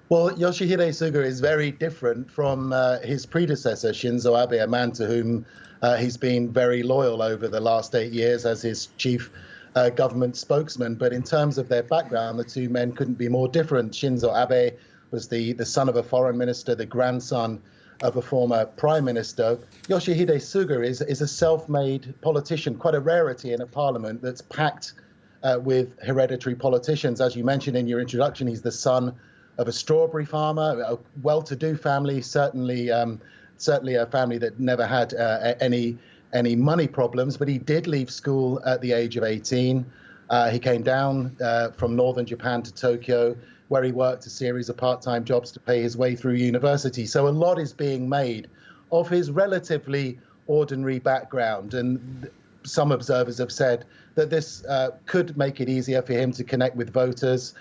Well, Yoshihide Suga is very different from his predecessor, Shinzo Abe, a man to whom he's been very loyal over the last 8 years as his chief government spokesman. But in terms of their background, the two men couldn't be more different. Shinzo Abe was the son of a foreign minister, the grandson of a former prime minister. Yoshihide Suga is a self-made politician, quite a rarity in a parliament that's packed with hereditary politicians. As you mentioned in your introduction, he's the son of a strawberry farmer, a well-to-do family, certainly a family that never had any money problems. But he did leave school at the age of 18. He came down from northern Japan to Tokyo, where he worked a series of part-time jobs to pay his way through university. So a lot is being made of his relatively ordinary background, and some observers have said that this could make it easier for him to connect with voters.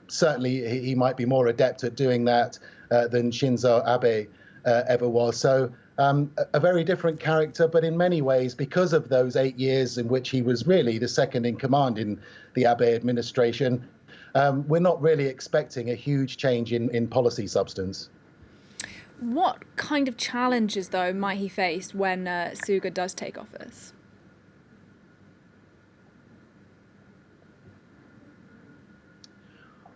Certainly, he might be more adept at doing that than Shinzo Abe ever was. So a very different character, but in many ways, because of those 8 years in which he was really the second in command in the Abe administration, we're not really expecting a huge change in policy substance. What kind of challenges, though, might he face when Suga does take office?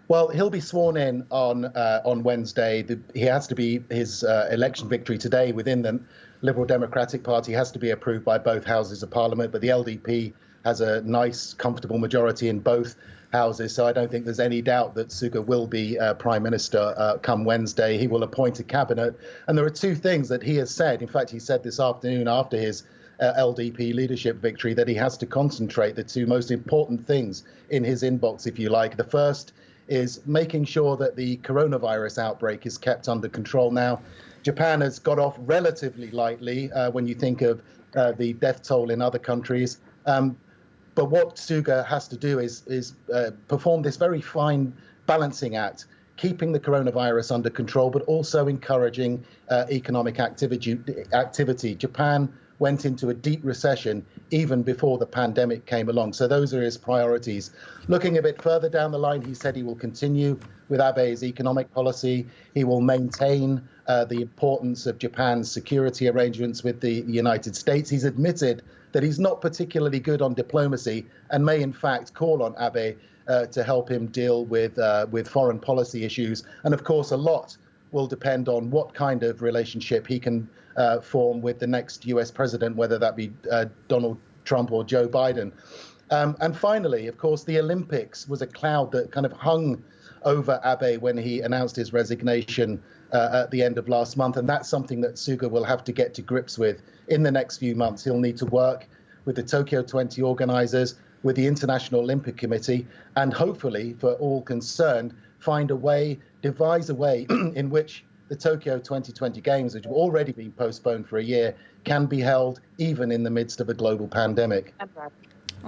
Well, he'll be sworn in on Wednesday. He has to be his election victory today within the Liberal Democratic Party has to be approved by both houses of Parliament. But the LDP has a nice, comfortable majority in both houses, so I don't think there's any doubt that Suga will be Prime Minister come Wednesday. He will appoint a cabinet, and there are two things that he has said. In fact, he said this afternoon after his LDP leadership victory that he has to concentrate the two most important things in his inbox, if you like. The first is making sure that the coronavirus outbreak is kept under control. Now, Japan has got off relatively lightly when you think of the death toll in other countries. But what Suga has to do is perform this very fine balancing act, keeping the coronavirus under control, but also encouraging economic activity. Japan went into a deep recession even before the pandemic came along. So those are his priorities. Looking a bit further down the line, he said he will continue with Abe's economic policy. He will maintain the importance of Japan's security arrangements with the United States. He's admitted that he's not particularly good on diplomacy and may in fact call on Abe to help him deal with foreign policy issues. And of course, a lot will depend on what kind of relationship he can form with the next US president, whether that be Donald Trump or Joe Biden. And finally, of course, the Olympics was a cloud that kind of hung over Abe when he announced his resignation at the end of last month. And that's something that Suga will have to get to grips with in the next few months. He'll need to work with the Tokyo 20 organizers, with the International Olympic Committee, and hopefully, for all concerned, devise a way in which the Tokyo 2020 Games, which have already been postponed for a year, can be held even in the midst of a global pandemic.